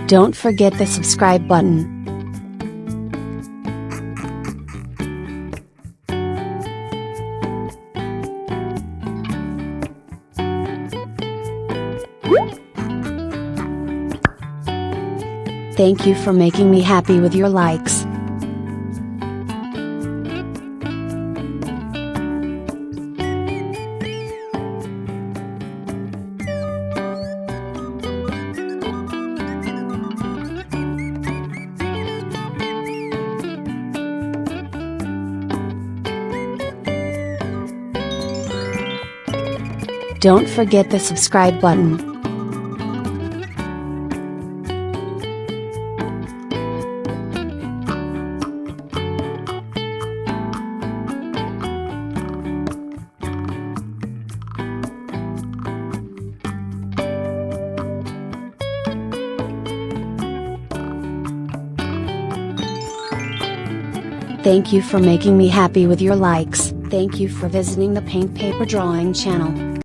Don't forget the subscribe button. Thank you for making me happy with your likes. Don't forget the subscribe button. Thank you for making me happy with your likes. Thank you for visiting the Paint Paper Drawing channel.